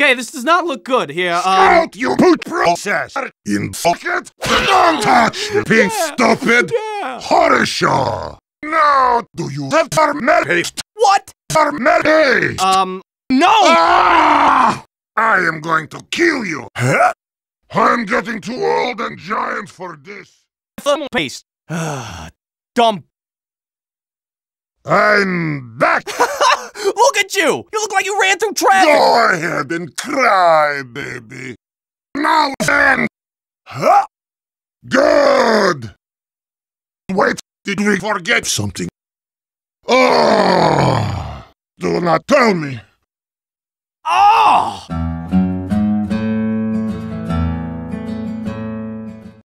Okay, this does not look good here. Scout, you boot process! In socket? Don't touch the pink, stupid! Yeah. Horseshaw! Now, do you have paramedics? What? Paramedics! No! Ah! I am going to kill you! Huh? I'm getting too old and giant for this. Thermal paste. Dumb. I'm back! Look at you! You look like you ran through traffic! Go ahead and cry, baby. Now then! Huh? Good! Wait, did we forget something? Oh! Do not tell me! Oh!